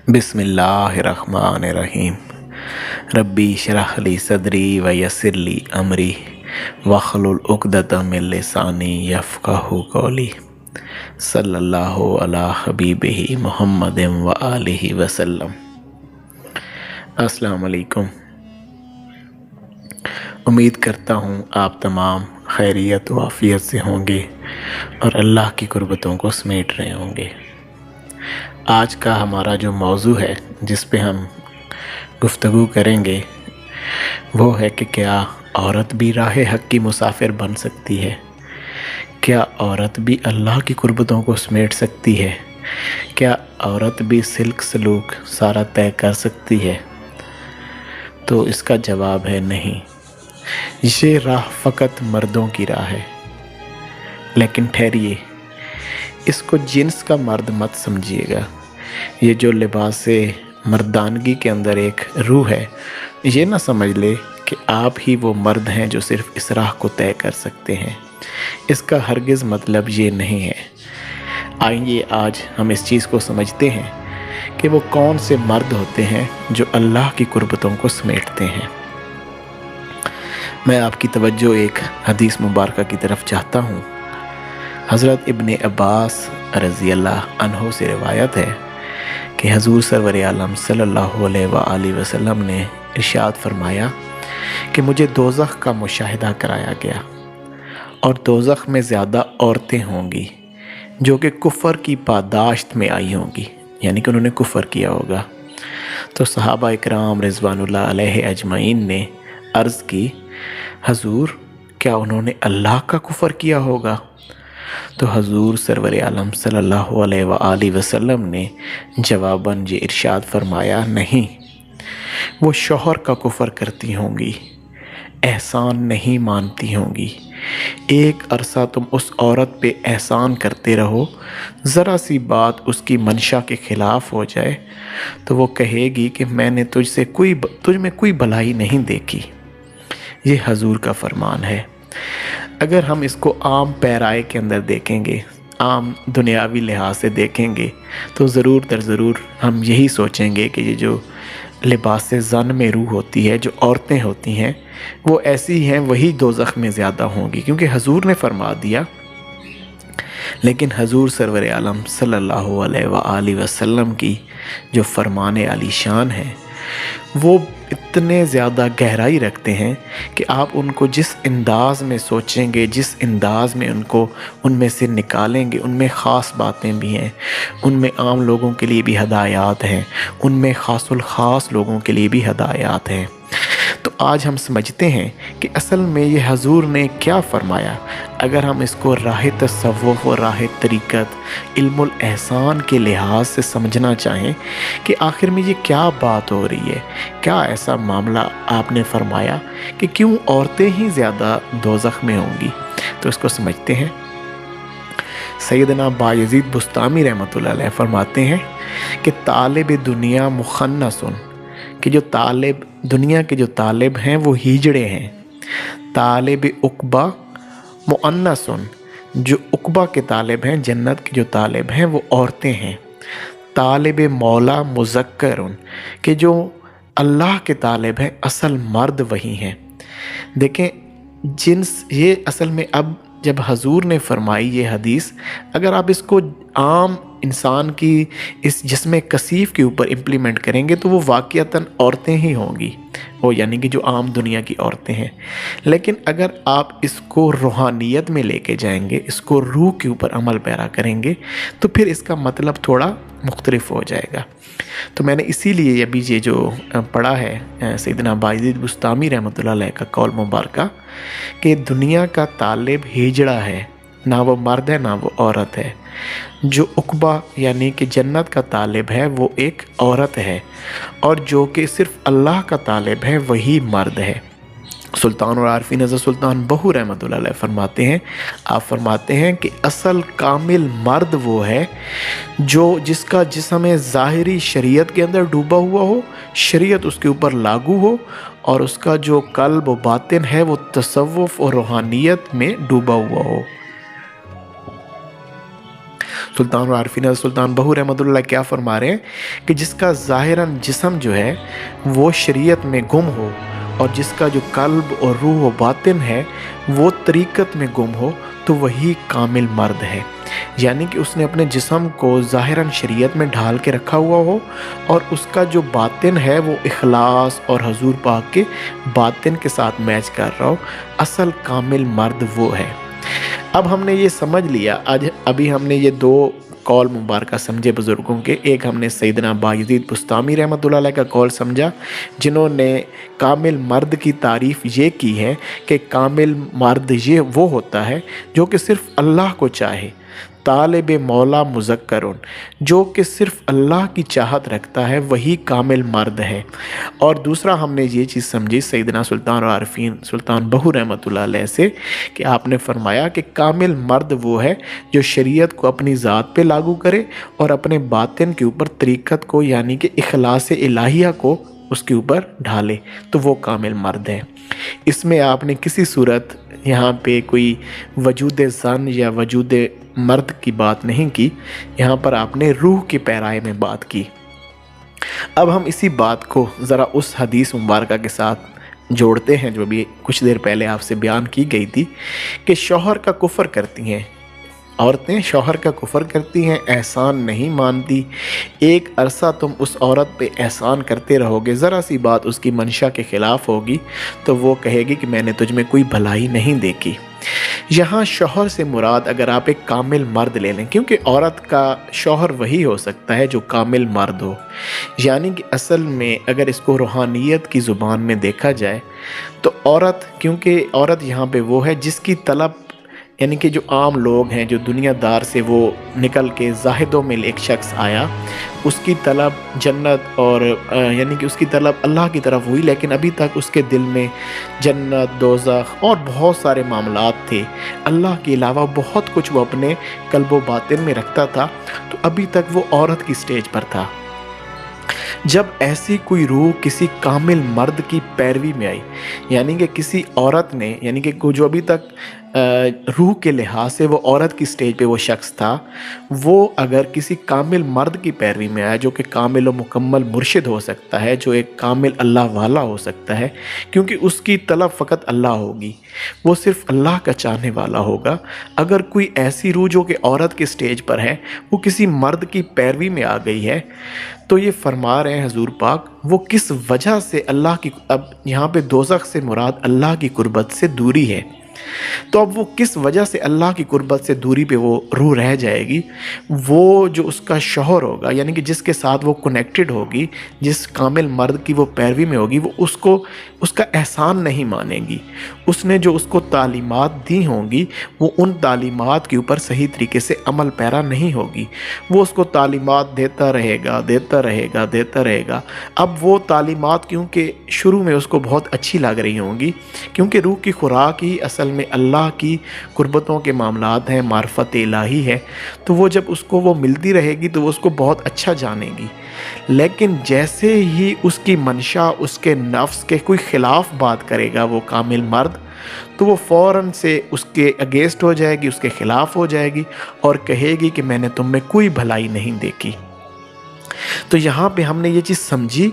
बिस्मिल्लाहिर्रहमानिर्रहीम। रब्बी इश्रह ली सदरी व यस्सिर ली अमरी वहलुल उक़दतम मिन लिसानी यफ़क़हू क़ौली। सल्लल्लाहु अला हबीबिही मुहम्मदिन व आलिहि वसल्लम। अस्सलामु अलैकुम। उम्मीद करता हूँ आप तमाम खैरियत व आफ़ियत से होंगे और अल्लाह की कुर्बतों को समेट रहे होंगे। आज का हमारा जो मौजू है जिस पे हम गुफ्तगू करेंगे वो है कि क्या औरत भी राह हक़ की मुसाफिर बन सकती है? क्या औरत भी अल्लाह की कुर्बतों को समेट सकती है? क्या औरत भी सिल्क सलूक सारा तय कर सकती है? तो इसका जवाब है नहीं। ये राह फ़कत मर्दों की राह है। लेकिन ठहरिए, इसको जिन्स का मर्द मत समझिएगा। ये जो लिबास मर्दानगी के अंदर एक रूह है, ये ना समझ ले कि आप ही वो मर्द हैं जो सिर्फ़ इस राह को तय कर सकते हैं। इसका हरगिज़ मतलब ये नहीं है। आइए आज हम इस चीज़ को समझते हैं कि वो कौन से मर्द होते हैं जो अल्लाह की कुर्बतों को समेटते हैं। मैं आपकी तवज्जो एक हदीस मुबारका की तरफ चाहता हूँ। हज़रत इब्ने अब्बास रज़ी अल्लाह अन्हो से रिवायत है कि हज़ूर सरवर आलम सल्लल्लाहु अलैहि वसल्लम ने इरशाद फरमाया कि मुझे दोज़ख का मुशाहिदा कराया गया और दोज़ख में ज़्यादा औरतें होंगी जो कि कुफ़र की पादाश्त में आई होंगी, यानी कि उन्होंने कुफ़र किया होगा। तो सहाबा इकराम रिज़वानुल्लाह अलैहि अजमईन ने अर्ज़ की, हज़ूर क्या उन्होंने अल्लाह का कुफ़र किया होगा? तो हज़ूर सरवर आलम सल्लल्लाहु अलैहि वसल्लम ने जवाबन ये इरशाद फरमाया, नहीं, वो शौहर का कुफ़र करती होंगी, एहसान नहीं मानती होंगी। एक अरसा तुम उस औरत पे एहसान करते रहो, ज़रा सी बात उसकी मंशा के ख़िलाफ़ हो जाए तो वो कहेगी कि मैंने तुझ में कोई भलाई नहीं देखी। ये हज़ूर का फरमान है। अगर हम इसको आम पैराए के अंदर देखेंगे, आम दुनियावी लिहाज से देखेंगे, तो ज़रूर तर ज़रूर हम यही सोचेंगे कि ये जो लिबास ज़न में रूह होती है, जो औरतें होती हैं, वो ऐसी हैं, वही दोज़ख में ज़्यादा होंगी, क्योंकि हज़ूर ने फरमा दिया। लेकिन हज़ूर सरवर आलम सल्लल्लाहु अलैहि वसल्लम की जो फरमान आली शान है वो इतने ज़्यादा गहराई रखते हैं कि आप उनको जिस अंदाज़ में सोचेंगे, जिस अंदाज़ में उनको उनमें से निकालेंगे, उनमें ख़ास बातें भी हैं, उनमें आम लोगों के लिए भी हदायत हैं, उनमें ख़ासुल ख़ास लोगों के लिए भी हदायत हैं। तो आज हम समझते हैं कि असल में ये हज़ूर ने क्या फ़रमाया। अगर हम इसको राह तसव्वुफ़ और राह तरीक़त, इल्मुल एहसान के लिहाज से समझना चाहें कि आखिर में ये क्या बात हो रही है, क्या ऐसा मामला आपने फ़रमाया कि क्यों औरतें ही ज़्यादा दोज़ख में होंगी, तो इसको समझते हैं। सैयदना बायज़ीद बुस्तामी रहमतुल्लाह अलैह फरमाते हैं कि तालिब दुनिया मुखन्नसुन, कि जो तालिब दुनिया के जो तालिब हैं वो हिजड़े हैं। तालिब उक़बा मुअन्नसुन, जो उक़बा के तालिब हैं, जन्नत के जो तालिब हैं वो औरतें हैं। तालिब मौला मुज़क्करुन, कि जो अल्लाह के तालिब हैं, असल मर्द वही हैं। देखें जिन्स, ये असल में अब जब हज़ूर ने फरमाई ये हदीस, अगर आप इसको आम इंसान की इस जिस्म कसीफ़ के ऊपर इम्प्लीमेंट करेंगे तो वो वाक़ियतन औरतें ही होंगी, वो यानी कि जो आम दुनिया की औरतें हैं। लेकिन अगर आप इसको रूहानियत में लेके जाएंगे, इसको रूह के ऊपर अमल पैरा करेंगे, तो फिर इसका मतलब थोड़ा मुख्तलिफ हो जाएगा। तो मैंने इसीलिए अभी ये जो पढ़ा है सैयदना बायज़ीद बुस्तामी रहमतुल्लाह अलैह का कौल मुबारका कि दुनिया का तालिब हिजड़ा है, ना वो मर्द है ना वो औरत है। जो उक़बा यानी कि जन्नत का तालिब है वो एक औरत है, और जो कि सिर्फ़ अल्लाह का तालिब है वही मर्द है। सुल्तान और आरफीन हज़रत सुल्तान बहू रहमतुल्लाह अलैह फरमाते हैं, आप फरमाते हैं कि असल कामिल मर्द वो है जो जिसका जिस्म ज़ाहिरी शरीयत के अंदर डूबा हुआ हो, शरीयत उसके ऊपर लागू हो, और उसका जो कल्ब व बातिन है वो तसव्वुफ़ और रूहानियत में डूबा हुआ हो। सुल्तान और आरफीन सुल्तान बहू रहमतुल्लाह क्या फरमा रहे हैं कि जिसका ज़ाहिरन जिस्म जो है वो शरीयत में गुम हो और जिसका जो कल्ब और रूह व बातिन है वो तरीक़त में गुम हो तो वही कामिल मर्द है। यानी कि उसने अपने जिस्म को ज़ाहिरन शरीयत में ढाल के रखा हुआ हो और उसका जो बातिन है वो इखलास और हजूर पाक के बातिन के साथ मैच कर रहा हो। असल कामिल मर्द वो है। अब हमने ये समझ लिया, आज अभी हमने ये दो कौल मुबारक समझे बुज़ुर्गों के। एक हमने सैयदना बायज़ीद बुस्तामी रहमतुल्लाह अलैह का कौल समझा जिन्होंने कामिल मर्द की तारीफ़ ये की है कि कामिल मर्द ये वो होता है जो कि सिर्फ़ अल्लाह को चाहे, तालिब मौला मुज़क्करुन, जो कि सिर्फ़ अल्लाह की चाहत रखता है, वही कामिल मर्द है। और दूसरा हमने ये चीज़ समझी सैयदना सुल्तान और आरफीन सुल्तान बहू रहमतुल्लाह अलैह से कि आपने फरमाया कि कामिल मर्द वो है जो शरीयत को अपनी ज़ात पे लागू करे और अपने बातिन के ऊपर तरीक़त को यानी कि इखलास इलाहिया को उसके ऊपर ढाले, तो वो कामिल मर्द है। इसमें आपने किसी सूरत यहाँ पे कोई वजूद ज़न या वजूद मर्द की बात नहीं की, यहाँ पर आपने रूह के पैराए में बात की। अब हम इसी बात को ज़रा उस हदीस मुबारका के साथ जोड़ते हैं जो भी कुछ देर पहले आपसे बयान की गई थी कि शौहर का कुफ़र करती हैं औरतें, शौहर का कुफ़र करती हैं, एहसान नहीं मानती। एक अरसा तुम उस औरत पे एहसान करते रहोगे, ज़रा सी बात उसकी मंशा के ख़िलाफ़ होगी तो वो कहेगी कि मैंने तुझ में कोई भलाई नहीं देखी। यहाँ शौहर से मुराद अगर आप एक कामिल मर्द ले लें, क्योंकि औरत का शौहर वही हो सकता है जो कामिल मर्द हो। यानी कि असल में अगर इसको रूहानियत की ज़ुबान में देखा जाए तो औरत, क्योंकि औरत यहाँ पे वो है जिसकी तलब यानी कि जो आम लोग हैं, जो दुनियादार से वो निकल के ज़ाहिदों में एक शख्स आया, उसकी तलब जन्नत और यानी कि उसकी तलब अल्लाह की तरफ हुई, लेकिन अभी तक उसके दिल में जन्नत, दोज़ख और बहुत सारे मामलात थे। अल्लाह के अलावा बहुत कुछ वो अपने कल्बो बातिन में रखता था, तो अभी तक वो औरत की स्टेज पर था। जब ऐसी कोई रूह किसी कामिल मर्द की पैरवी में आई, यानी कि किसी औरत ने, यानी कि जो अभी तक रूह के लिहाज से वो औरत की स्टेज पे वो शख्स था, वो अगर किसी कामिल मर्द की पैरवी में आया जो कि कामिल व मुकम्मल मुर्शिद हो सकता है, जो एक कामिल अल्लाह वाला हो सकता है, क्योंकि उसकी तलब फ़कत अल्लाह होगी, वो सिर्फ़ अल्लाह का चाहने वाला होगा। अगर कोई ऐसी रूह जो कि औरत के स्टेज पर है वो किसी मर्द की पैरवी में आ गई है, तो ये फरमा रहे हैं हजूर पाक वो किस वजह से अल्लाह की, अब यहाँ पे दोज़ख से मुराद अल्लाह की कुर्बत से दूरी है, तो अब वो किस वजह से अल्लाह की कुर्बत से दूरी पे वो रूह रह जाएगी। वो जो उसका शौहर होगा, यानी कि जिसके साथ वो कनेक्टेड होगी, जिस कामिल मर्द की वो पैरवी में होगी, वो उसको उसका एहसान नहीं मानेगी। उसने जो उसको तालीमात दी होंगी वो उन तालीमात के ऊपर सही तरीके से अमल पैरा नहीं होगी। वो उसको तालीमात देता रहेगा देता रहेगा देता रहेगा। अब वो तालीमात क्योंकि शुरू में उसको बहुत अच्छी लग रही होंगी, क्योंकि रूह की खुराक ही असल में अल्लाह की कुर्बतों के मामलात हैं, मार्फत इलाही है, तो वो जब उसको वो मिलती रहेगी तो वो उसको बहुत अच्छा जानेगी। लेकिन जैसे ही उसकी मंशा उसके नफ्स के कोई ख़िलाफ़ बात करेगा वो कामिल मर्द, तो वो फ़ौरन से उसके अगेंस्ट हो जाएगी, उसके ख़िलाफ़ हो जाएगी और कहेगी कि मैंने तुम में कोई भलाई नहीं देखी। तो यहाँ पे हमने ये चीज़ समझी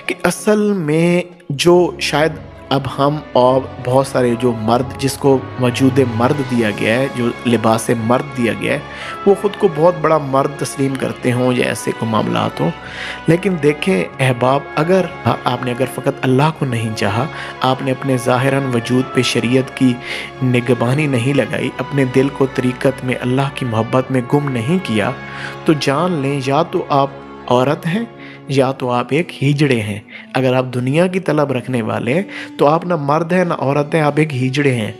कि असल में जो शायद अब हम और बहुत सारे जो मर्द जिसको वजूद मर्द दिया गया है, जो लिबास मर्द दिया गया है, वो ख़ुद को बहुत बड़ा मर्द तस्लीम करते हों या ऐसे को मामलात हों। लेकिन देखें अहबाब, अगर आपने अगर फ़कत अल्लाह को नहीं चाहा, आपने अपने ज़ाहिरन वजूद पे शरीयत की निगरानी नहीं लगाई, अपने दिल को तरीक़त में अल्लाह की मोहब्बत में गुम नहीं किया, तो जान लें या तो आप औरत हैं या तो आप एक हिजड़े हैं। अगर आप दुनिया की तलब रखने वाले हैं तो आप ना मर्द हैं ना औरत हैं, आप एक हिजड़े हैं।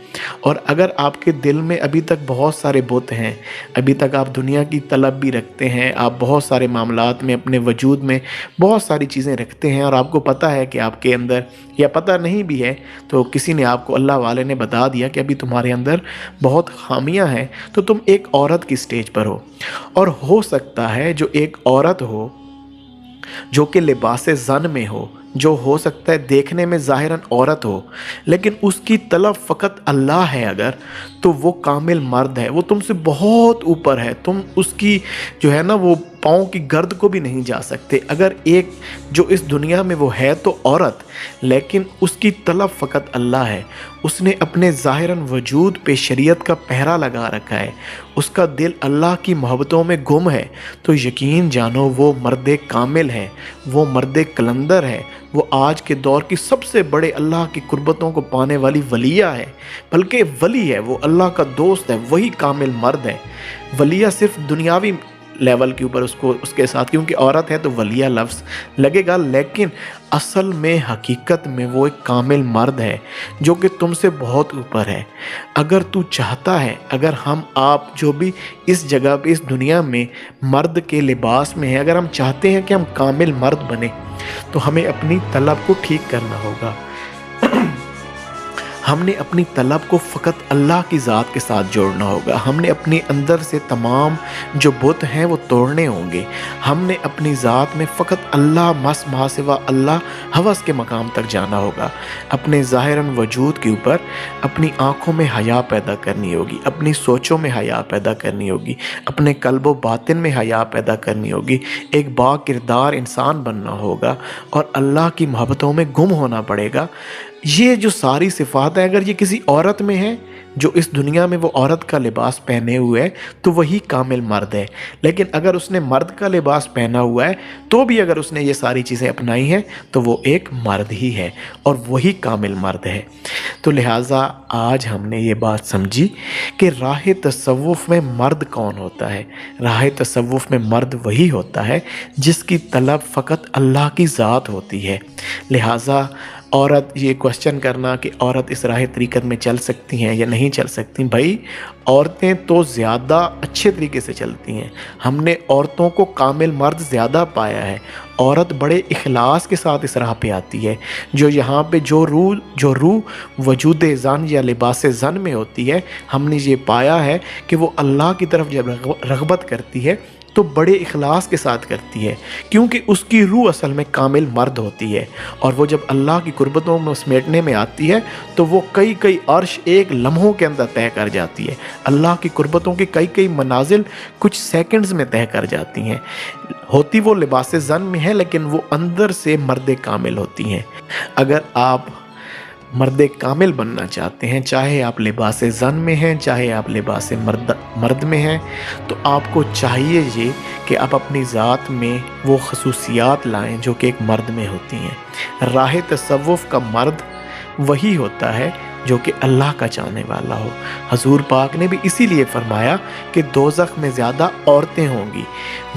और अगर आपके दिल में अभी तक बहुत सारे बुत हैं, अभी तक आप दुनिया की तलब भी रखते हैं, आप बहुत सारे मामलात में अपने वजूद में बहुत सारी चीज़ें रखते हैं और आपको पता है कि आपके अंदर, या पता नहीं भी है तो किसी ने आपको, अल्लाह वाले ने बता दिया कि अभी तुम्हारे अंदर बहुत खामियां हैं, तो तुम एक औरत की स्टेज पर हो। और हो सकता है जो एक औरत हो जो कि लिबास ज़न में हो, जो हो सकता है देखने में ज़ाहिरन औरत हो, लेकिन उसकी तलब फ़कत अल्लाह है अगर, तो वो कामिल मर्द है, वो तुमसे बहुत ऊपर है। तुम उसकी जो है ना वो पाँव की गर्द को भी नहीं जा सकते। अगर एक जो इस दुनिया में वो है तो औरत, लेकिन उसकी तलब फ़कत अल्लाह है। उसने अपने ज़ाहिरन वजूद पे शरीयत का पहरा लगा रखा है, उसका दिल अल्लाह की मोहब्बतों में गुम है, तो यकीन जानो वो मर्द कामिल है, वो मर्द कलंदर है, वो आज के दौर की सबसे बड़े अल्लाह की कुर्बतों को पाने वाली वलिया है, बल्कि वली है, वो अल्लाह का दोस्त है, वही कामिल मर्द है। वलिया सिर्फ दुनियावी लेवल के ऊपर उसको उसके साथ, क्योंकि औरत है तो वलिया लफ्ज़ लगेगा, लेकिन असल में हकीकत में वो एक कामिल मर्द है जो कि तुमसे बहुत ऊपर है। अगर तू चाहता है, अगर हम आप जो भी इस जगह पे इस दुनिया में मर्द के लिबास में हैं, अगर हम चाहते हैं कि हम कामिल मर्द बने, तो हमें अपनी तलब को ठीक करना होगा। हमने अपनी तलब को फ़कत अल्लाह की ज़ात के साथ जोड़ना होगा। हमने अपने अंदर से तमाम जो बुत हैं वो तोड़ने होंगे। हमने अपनी ज़ात में फ़कत अल्लाह मस महासिवा अल्लाह हवस के मकाम तक जाना होगा। अपने ज़ाहिरन वजूद के ऊपर अपनी आँखों में हया पैदा करनी होगी, अपनी सोचों में हया पैदा करनी होगी, अपने कल्बो बातिन में हया पैदा करनी होगी। एक बा किरदार इंसान बनना होगा और अल्लाह की मोहब्बतों में गुम होना पड़ेगा। ये जो सारी सिफ़ात है, अगर ये किसी औरत में है जो इस दुनिया में वो औरत का लिबास पहने हुए है, तो वही कामिल मर्द है। लेकिन अगर उसने मर्द का लिबास पहना हुआ है तो भी अगर उसने ये सारी चीज़ें अपनाई हैं तो वो एक मर्द ही है और वही कामिल मर्द है। तो लिहाजा आज हमने ये बात समझी कि राह तसव्वुफ़ में मर्द कौन होता है। राह तसव्वुफ़ में मर्द वही होता है जिसकी तलब फ़कत अल्लाह की ज़ात होती है। लिहाजा औरत, ये क्वेश्चन करना कि औरत इस राह तरीक़त में चल सकती हैं या नहीं चल सकती, भाई औरतें तो ज़्यादा अच्छे तरीके से चलती हैं। हमने औरतों को कामिल मर्द ज़्यादा पाया है। औरत बड़े इखलास के साथ इस राह पे आती है। जो यहाँ पे जो रूह वजूद ज़न या लिबास ज़न में होती है, हमने ये पाया है कि वो अल्लाह की तरफ जब रग़बत करती है तो बड़े इखलास के साथ करती है, क्योंकि उसकी रूह असल में कामिल मर्द होती है। और वो जब अल्लाह की कुर्बतों में समेटने में आती है तो वो कई अर्श एक लम्हों के अंदर तय कर जाती है। अल्लाह की कुर्बतों के कई मनाजिल कुछ सेकंड्स में तय कर जाती हैं। होती वो लिबास ज़न में है, लेकिन वो अंदर से मर्द कामिल होती हैं। अगर आप मर्द कामिल बनना चाहते हैं, चाहे आप लिबास ज़न में हैं, चाहे आप लिबास मर्द में हैं, तो आपको चाहिए ये कि आप अपनी ज़ात में वो खसूसियात लाएं जो कि एक मर्द में होती हैं। राह तसव्वुफ़ का मर्द वही होता है जो कि अल्लाह का चाहने वाला हो। हजूर पाक ने भी इसीलिए फरमाया कि दोज़ख में ज़्यादा औरतें होंगी,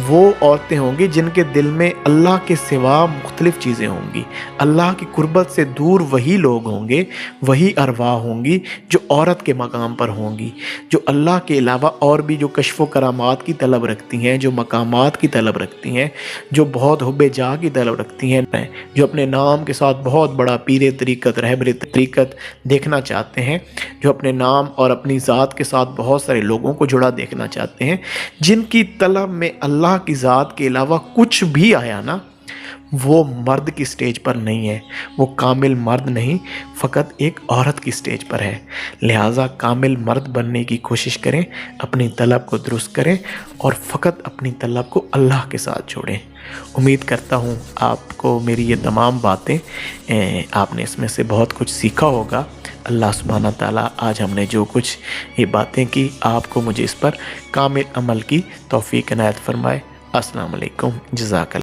वो औरतें होंगी जिनके दिल में अल्लाह के सिवा मुख्तलिफ़ चीज़ें होंगी। अल्लाह की कुर्बत से दूर वही लोग होंगे, वही अरवाह होंगी जो औरत के मकाम पर होंगी, जो अल्लाह के अलावा और भी जो कश्फ़ व करामात की तलब रखती हैं, जो मकामात की तलब रखती हैं, जो बहुत हुब्बे जा की तलब रखती हैं, जो अपने नाम के साथ बहुत बड़ा पीर तरीक़त, रहबर तरीक़त देखना चाहते हैं, जो अपने नाम और अपनी ज़ात के साथ बहुत सारे लोगों को जुड़ा देखना चाहते हैं, जिनकी तलब में अल्लाह की ज़ात के अलावा कुछ भी आया ना, वो मर्द की स्टेज पर नहीं है, वो कामिल मर्द नहीं, फ़कत एक औरत की स्टेज पर है। लिहाजा कामिल मर्द बनने की कोशिश करें, अपनी तलब को दुरुस्त करें और फ़कत अपनी तलब को अल्लाह के साथ जोड़ें। उम्मीद करता हूँ आपको मेरी ये तमाम बातें आपने इसमें से बहुत कुछ सीखा होगा। अल्लाह सुब्हाना ताला आज हमने जो कुछ ये बातें की, आपको मुझे इस पर कामिल अमल की तौफ़ीक इनायत फ़रमाए। अस्सलाम वालेकुम, जज़ाकल्लाह।